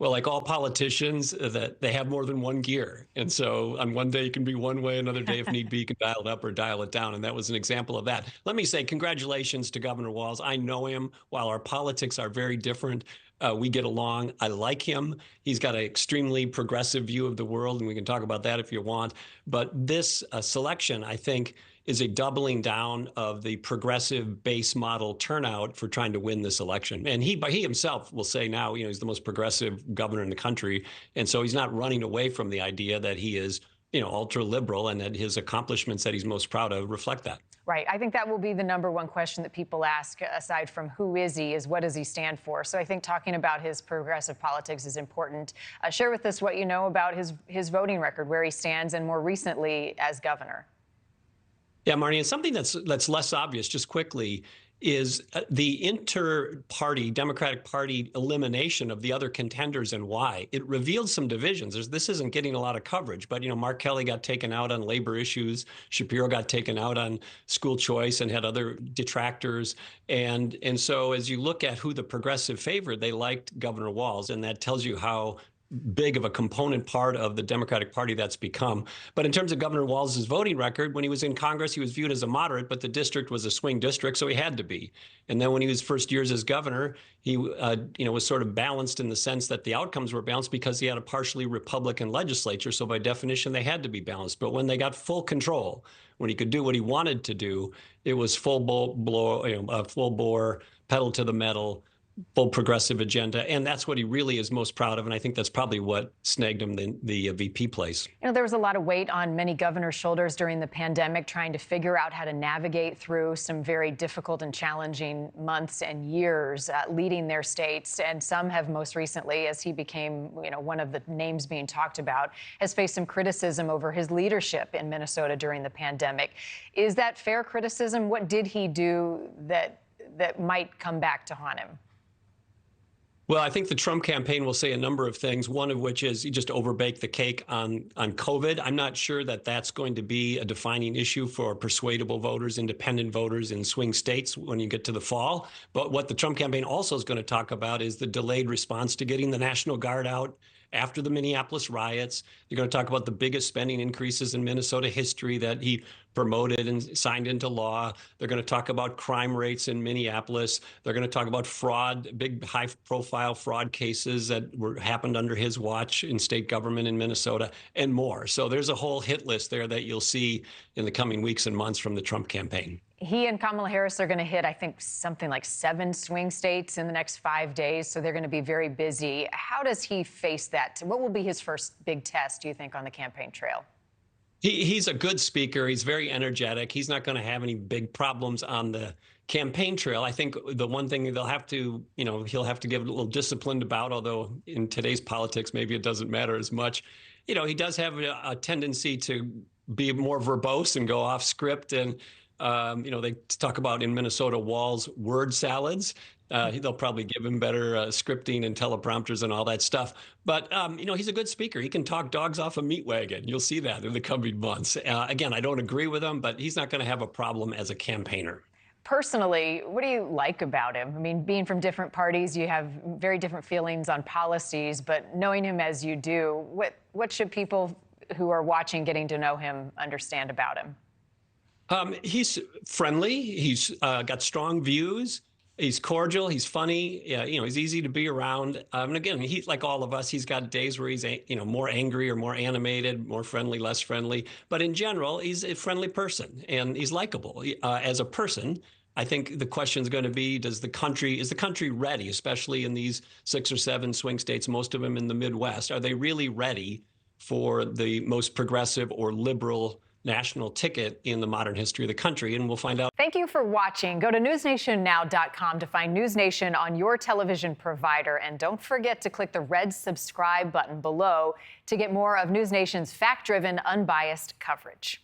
Well, like all politicians, that they have more than one gear. And so on one day you can be one way, another day, if need be, you can dial it up or dial it down. And that was an example of that. Let me say congratulations to Governor Walz. I know him. While our politics are very different, we get along. I like him. He's got an extremely progressive view of the world, and we can talk about that if you want. But this selection, I think, is a doubling down of the progressive base model turnout for trying to win this election. And he himself will say now, he's the most progressive governor in the country. And so he's not running away from the idea that he is, ultra liberal, and that his accomplishments that he's most proud of reflect that. Right. I think that will be the number one question that people ask, aside from who is he, is what does he stand for? So I think talking about his progressive politics is important. Share with us what you know about his voting record, where he stands, and more recently as governor. Yeah, Marni, and something that's less obvious, just quickly, is the inter-party Democratic Party elimination of the other contenders and why. It revealed some divisions. This isn't getting a lot of coverage, but Mark Kelly got taken out on labor issues. Shapiro got taken out on school choice and had other detractors. And so as you look at who the progressive favored, they liked Governor Walz, and that tells you how big of a component part of the Democratic Party that's become. But in terms of Governor Walz's voting record, when he was in Congress, he was viewed as a moderate, but the district was a swing district, so he had to be. And then when he was first years as governor, he was sort of balanced in the sense that the outcomes were balanced because he had a partially Republican legislature, so by definition, they had to be balanced. But when they got full control, when he could do what he wanted to do, it was full bore, pedal to the metal, full progressive agenda, and that's what he really is most proud of, and I think that's probably what snagged him the VP place. There was a lot of weight on many governors' shoulders during the pandemic, trying to figure out how to navigate through some very difficult and challenging months and years leading their states, and some have most recently, as he became one of the names being talked about, has faced some criticism over his leadership in Minnesota during the pandemic. Is that fair criticism? What did he do that might come back to haunt him? Well, I think the Trump campaign will say a number of things, one of which is he just overbaked the cake on COVID. I'm not sure that that's going to be a defining issue for persuadable voters, independent voters in swing states when you get to the fall. But what the Trump campaign also is going to talk about is the delayed response to getting the National Guard out after the Minneapolis riots. They're going to talk about the biggest spending increases in Minnesota history that he promoted and signed into law. They're going to talk about crime rates in Minneapolis. They're going to talk about fraud, big high-profile fraud cases that happened under his watch in state government in Minnesota, and more. So there's a whole hit list there that you'll see in the coming weeks and months from the Trump campaign. He and Kamala Harris are going to hit, I think, something like 7 swing states in the next 5 days, so they're going to be very busy. How does he face that? What will be his first big test, do you think, on the campaign trail? He's a good speaker. He's very energetic. He's not going to have any big problems on the campaign trail. I think the one thing they'll have to, he'll have to get a little disciplined about, although in today's politics, maybe it doesn't matter as much. He does have a tendency to be more verbose and go off script. And they talk about in Minnesota Walz word salads. They'll probably give him better scripting and teleprompters and all that stuff. But, he's a good speaker. He can talk dogs off a meat wagon. You'll see that in the coming months. Again, I don't agree with him, but he's not going to have a problem as a campaigner. Personally, what do you like about him? I mean, being from different parties, you have very different feelings on policies, but knowing him as you do, what should people who are watching, getting to know him, understand about him? He's friendly. He's got strong views. He's cordial. He's funny. He's easy to be around. And again, he's like all of us. He's got days where he's, more angry or more animated, more friendly, less friendly. But in general, he's a friendly person and he's likable as a person. I think the question is going to be, is the country ready, especially in these 6 or 7 swing states, most of them in the Midwest? Are they really ready for the most progressive or liberal national ticket in the modern history of the country? And we'll find out. Thank you for watching. Go to newsnationnow.com to find News Nation on your television provider. And don't forget to click the red subscribe button below to get more of News Nation's fact-driven, unbiased coverage.